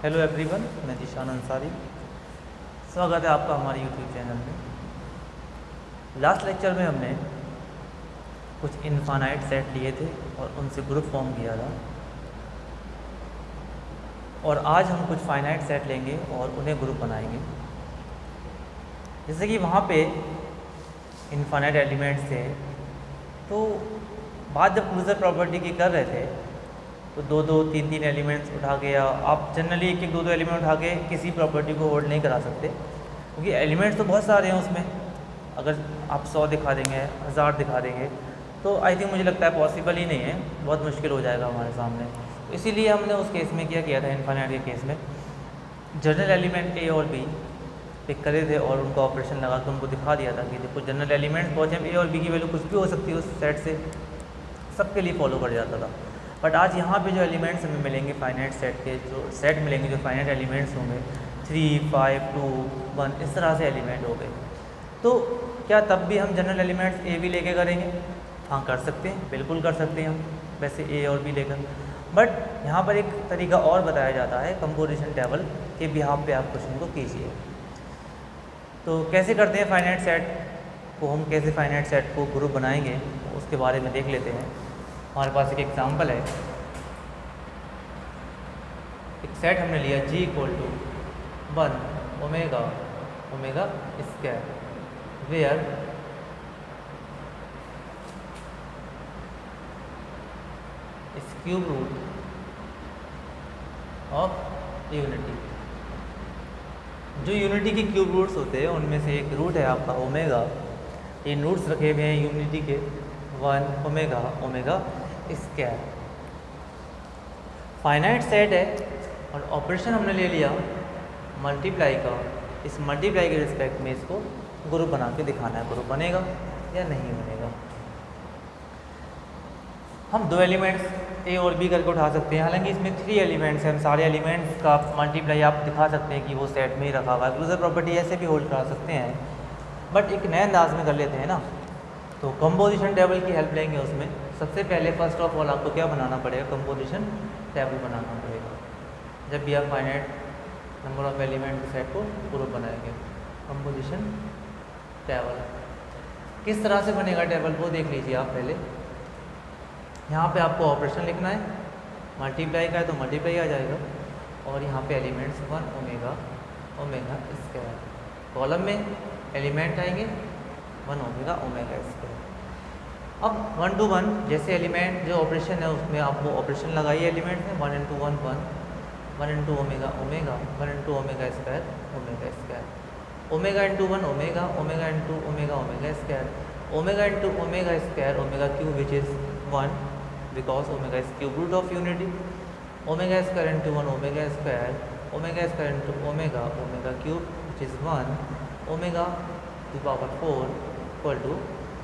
Hello everyone, मैं जीशान अंसारी। स्वागत है आपका हमारे यूट्यूब चैनल में। लास्ट लेक्चर में हमने कुछ इनफाइनाइट सेट लिए थे और उनसे ग्रुप फॉर्म किया था, और आज हम कुछ फाइनाइट सेट लेंगे और उन्हें ग्रुप बनाएंगे। जैसे कि वहाँ पे इनफाइनाइट एलिमेंट्स थे, तो बात जब क्लोजर प्रॉपर्टी की कर रहे थे तो दो दो तीन तीन एलिमेंट्स उठा के, या आप जनरली एक एक दो दो एलिमेंट उठा के किसी प्रॉपर्टी को होल्ड नहीं करा सकते, क्योंकि एलिमेंट्स तो बहुत सारे हैं उसमें। अगर आप 100 दिखा देंगे, 1000 दिखा देंगे, तो आई थिंक मुझे लगता है पॉसिबल ही नहीं है, बहुत मुश्किल हो जाएगा हमारे सामने। तो इसीलिए हमने उस केस में क्या किया था, इनफाइनाइट के केस में जनरल एलिमेंट ए और बी पिक करे थे और उनका ऑपरेशन लगा के उनको दिखा दिया था कि देखो जनरल एलिमेंट्स बहुत हैं, ए और बी की वैल्यू कुछ भी हो सकती है उस सेट से, सबके लिए फॉलो कर जाता था। बट आज यहाँ पे जो एलिमेंट्स हमें मिलेंगे फाइनाइट सेट के, जो सेट मिलेंगे, जो फाइनाइट एलिमेंट्स होंगे 3, 5, 2, 1, इस तरह से एलिमेंट हो गए। तो क्या तब भी हम जनरल एलिमेंट्स ए भी लेके करेंगे? हाँ, कर सकते हैं, बिल्कुल कर सकते हैं हम वैसे ए और बी लेकर। बट यहाँ पर एक तरीका और बताया जाता है, कंपोजिशन टेबल के बिहाफ पे आप क्वेश्चन को कीजिए। तो कैसे करते हैं फाइनाइट सेट को, हम कैसे फाइनाइट सेट को ग्रुप बनाएंगे उसके बारे में देख लेते हैं। हमारे पास एक एग्जांपल है, एक सेट हमने लिया G = 1 omega omega square, where is cube root of unity. जो यूनिटी के क्यूब रूट्स होते हैं उनमें से एक रूट है आपका ओमेगा। इन रूट्स रखे हुए हैं यूनिटी के 1 omega omega square. Finite set है और ऑपरेशन हमने ले लिया मल्टीप्लाई का। इस मल्टीप्लाई के रिस्पेक्ट में इसको ग्रुप बना के दिखाना है, ग्रुप बनेगा या नहीं बनेगा। हम दो एलिमेंट्स ए और बी करके उठा सकते हैं, हालांकि इसमें 3 एलिमेंट्स हैं। हम सारे एलिमेंट्स का मल्टीप्लाई आप दिखा सकते हैं कि वो सेट में ही रखा हुआ है। क्लोजर प्रॉपर्टी ऐसे भी होल्ड करा सकते हैं, बट एक नए अंदाज में कर लेते हैं ना। तो कंपोजिशन टेबल की हेल्प लेंगे उसमें। सबसे पहले फर्स्ट ऑफ ऑल आपको क्या बनाना पड़ेगा, कंपोजिशन टेबल बनाना पड़ेगा। जब भी आप finite number of element set को ग्रुप बनाएंगे, कंपोजिशन टेबल किस तरह से बनेगा टेबल वो देख लीजिए आप पहले। यहाँ पे आपको ऑपरेशन लिखना है, मल्टीप्लाई का है तो मल्टीप्लाई आ जाएगा, और यहाँ पे elements 1 omega omega square. Column में एलिमेंट आएंगे 1 ओमेगा ओमेगा स्क्वायर। अब 1 to 1 जैसे एलिमेंट जो ऑपरेशन है उसमें आप वो ऑपरेशन लगाइए एलिमेंट में। 1 × 1 1, 1 × omega omega, 1 × omega square omega square. Omega × 1 omega, omega × omega omega square, omega × omega square omega cube which is 1 because omega is cube root of unity. Omega square × 1 omega square, omega square × omega omega cube which is 1 omega to the power 4 equal to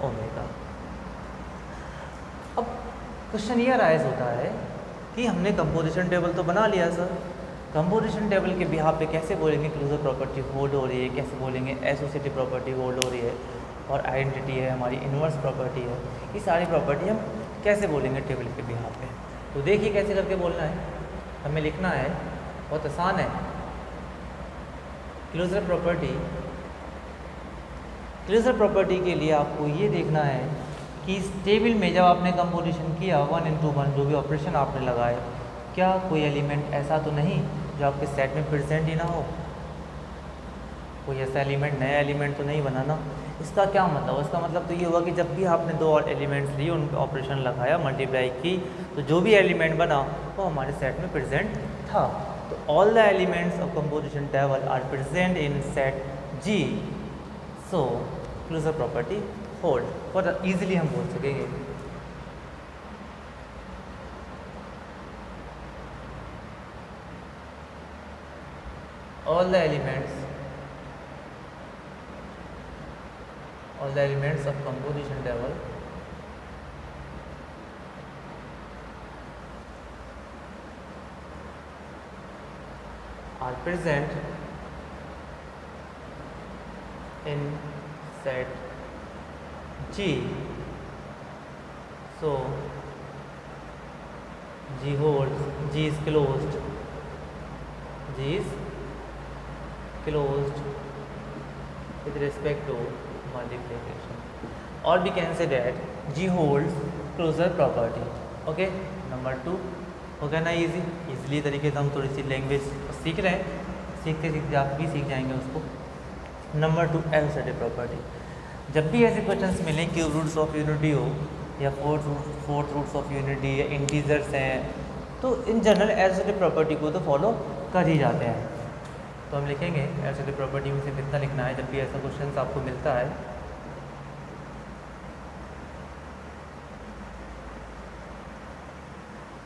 omega। अब question ये rise होता है कि हमने composition table तो बना लिया sir, composition table के बिहाफ पे कैसे बोलेंगे क्लोजर प्रॉपर्टी होल्ड हो रही है, कैसे बोलेंगे एसोसिएटिव प्रॉपर्टी होल्ड हो रही है, और आइडेंटिटी है हमारी, इन्वर्स प्रॉपर्टी है, ये सारी प्रॉपर्टी हम कैसे बोलेंगे टेबल के बिहाफ पे। तो देखिए कैसे करके बोलना है। हमें लिखना है, बहुत आसान है। क्लोजर प्रॉपर्टी, क्लोजर प्रॉपर्टी के लिए आपको ये देखना है कि इस टेबल में जब आपने कंपोजिशन किया 1 × 1 जो भी ऑपरेशन आपने लगाए, क्या कोई एलिमेंट ऐसा तो नहीं जो आपके सेट में प्रेजेंट ही ना हो, कोई ऐसा एलिमेंट, नया एलिमेंट तो नहीं बनाना। इसका क्या मतलब? इसका मतलब तो ये हुआ कि जब भी आपने 2 और एलिमेंट्स लिए, उन पर ऑपरेशन लगाया, मल्टीप्लाई की, तो जो भी एलिमेंट बना वो हमारे सेट में प्रेजेंट था। तो all the elements of composition table are present in set G, so closure property hold. बहुत ईजिली हम बोल सकेंगे। all the elements of composition table are present in set G, so G holds, G is closed, G is closed with respect to multiplication, or we can say that G holds closure property. Okay, number 2 हो गया ना easily तरीके से हम थोड़ी सी language सीख रहे हैं, सीखते सीखते आप भी सीख जाएंगे उसको। Number 2 associative property. जब भी ऐसे क्वेश्चंस मिलें कि रूट्स ऑफ यूनिटी हो या फोर्थ रूट्स ऑफ यूनिटी या इंटीजर्स हैं, तो इन जनरल एसोसिएटिव प्रॉपर्टी को तो फॉलो कर ही जाते हैं। तो हम लिखेंगे एसोसिएटिव प्रॉपर्टी में सिर्फ इतना लिखना है जब भी ऐसा क्वेश्चन आपको मिलता है।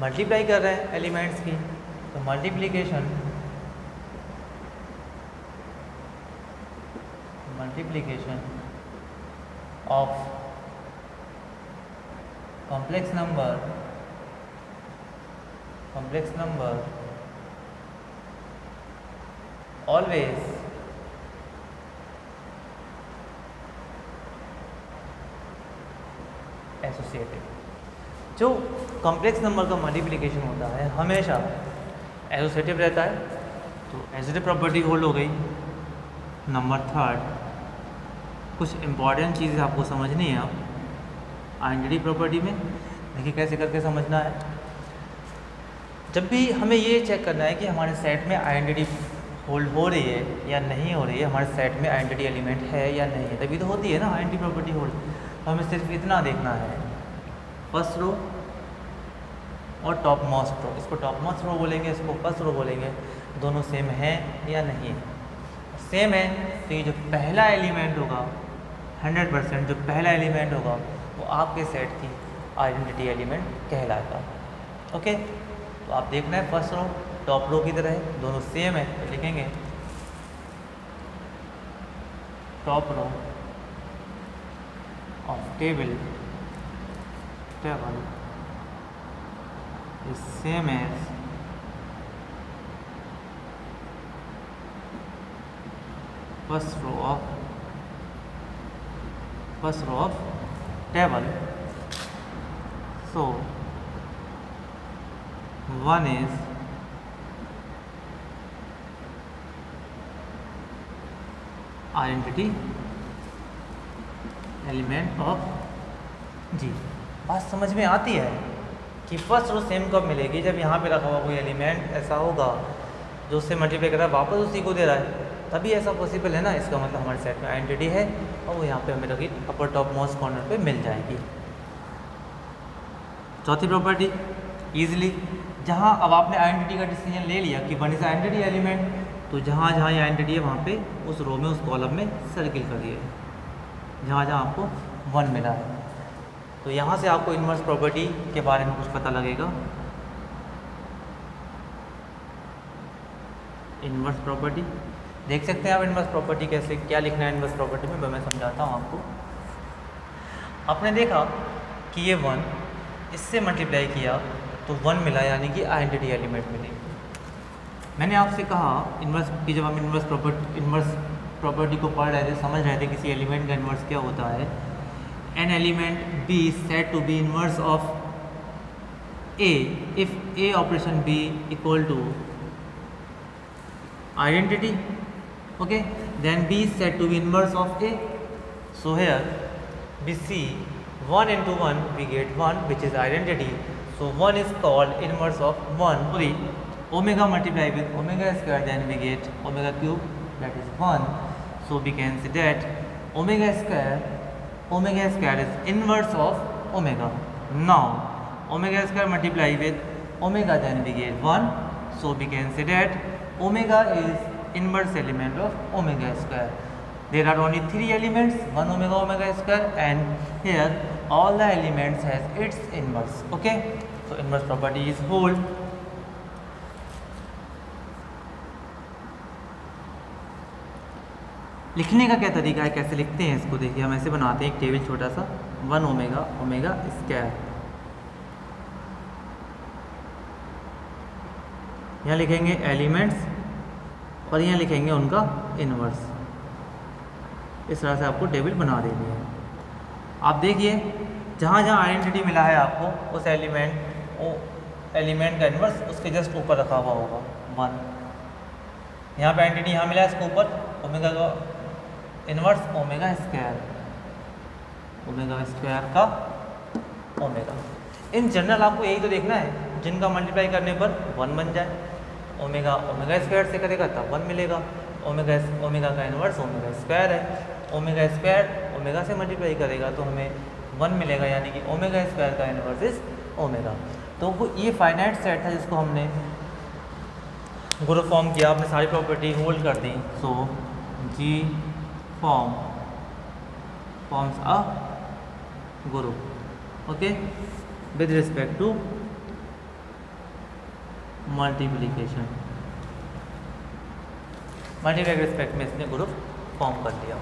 मल्टीप्लाई कर रहे हैं एलिमेंट्स की, तो multiplication of complex number always associative. जो कॉम्प्लेक्स नंबर का मल्टीप्लिकेशन होता है हमेशा एसोसिएटिव रहता है, तो एसोसिएटिव प्रॉपर्टी होल्ड हो गई। नंबर 3 कुछ इंपॉर्टेंट चीज़ें आपको समझनी है अब आइडेंटिटी प्रॉपर्टी में। देखिए कैसे करके समझना है। जब भी हमें ये चेक करना है कि हमारे सेट में आइडेंटिटी होल्ड हो रही है या नहीं हो रही है, हमारे सेट में आइडेंटिटी एलिमेंट है या नहीं है, तभी तो होती है ना आइडेंटिटी प्रॉपर्टी होल्ड। तो हमें सिर्फ इतना देखना है, फर्स्ट रो और टॉप मोस्ट रो। इसको टॉप मोस्ट रो बोलेंगे, इसको फर्स्ट रो बोलेंगे। दोनों सेम है या नहीं है। सेम है तो ये जो पहला एलिमेंट होगा 100% जो पहला एलिमेंट होगा वो आपके सेट की आइडेंटिटी एलिमेंट कहलाएगा। ओके, तो आप देखना है फर्स्ट रो टॉप रो की तरह है, दोनों सेम है, तो लिखेंगे top row of table is same as first row of table. So one is identity element of G. बात समझ में आती है कि फर्स्ट रो सेम कब मिलेगी, जब यहाँ पे रखा हुआ कोई एलिमेंट ऐसा होगा जो उससे मल्टीप्लाई कर रहा है वापस उसी को दे रहा है, तभी ऐसा पॉसिबल है ना। इसका मतलब हमारे सेट में आइडेंटिटी है और वो यहाँ पे हमें रखी अपर टॉप मोस्ट कॉर्नर पे मिल जाएगी। चौथी प्रॉपर्टी ईजिली, जहाँ अब आपने आइडेंटिटी का डिसीजन ले लिया कि वन इज आइडेंटिटी एलिमेंट, तो जहाँ जहाँ ये आइडेंटिटी है वहाँ पे उस रो में उस कॉलम में सर्किल करिए जहाँ जहाँ आपको 1 मिला है। तो यहाँ से आपको इन्वर्स प्रॉपर्टी के बारे में कुछ पता लगेगा। इन्वर्स प्रॉपर्टी देख सकते हैं आप। इन्वर्स प्रॉपर्टी कैसे क्या लिखना है इन्वर्स प्रॉपर्टी में मैं समझाता हूँ आपको। आपने देखा कि ये 1 इससे मल्टीप्लाई किया तो 1 मिला, यानी कि आइडेंटिटी एलिमेंट मिलेगी। मैंने आपसे कहा इन्वर्स की, जब हम इन्वर्स प्रॉपर्टी को पढ़ रहे थे, समझ रहे थे किसी एलिमेंट का इन्वर्स क्या होता है। An element b set to be inverse of a if a operation b equal to identity, okay, then b set to be inverse of a. So here we see 1 into 1 we get 1 which is identity, so 1 is called inverse of 1. Sorry, omega multiply with omega square, then we get omega cube, that is 1. So we can say that omega square is inverse of omega. Now omega square multiply with omega, then we get 1. So we can say that omega is inverse element of omega square. There are only 3 elements, 1 omega square, and here all the elements has its inverse. Okay, so inverse property is hold. लिखने का क्या तरीका है, कैसे लिखते हैं इसको देखिए। हम ऐसे बनाते हैं एक टेबल छोटा सा, 1 ओमेगा स्क्वायर, यहाँ लिखेंगे एलिमेंट्स और यहाँ लिखेंगे उनका इन्वर्स। इस तरह से आपको टेबल बना देनी है। आप देखिए जहाँ जहाँ आइडेंटिटी मिला है आपको उस एलिमेंट का इन्वर्स उसके जस्ट ऊपर रखा हुआ होगा 1। यहाँ पे एंटिटी यहाँ मिला इसके ऊपर ओमेगा का इनवर्स ओमेगा स्क्वायर का ओमेगा। इन जनरल आपको यही तो देखना है जिनका मल्टीप्लाई करने पर 1 बन जाए। ओमेगा स्क्वायर से करेगा तब 1 मिलेगा। ओमेगा का इनवर्स ओमेगा स्क्वायर है, ओमेगा स्क्वायर ओमेगा से मल्टीप्लाई करेगा तो हमें 1 मिलेगा, यानी कि ओमेगा स्क्वायर का इनवर्स इज ओमेगा। तो वो ये फाइनाइट सेट था जिसको हमने ग्रुप फॉर्म किया, आपने सारी प्रॉपर्टी होल्ड कर दी। So G forms a group, okay, with respect to multiplication के रिस्पेक्ट में इसने ग्रुप फॉर्म कर लिया।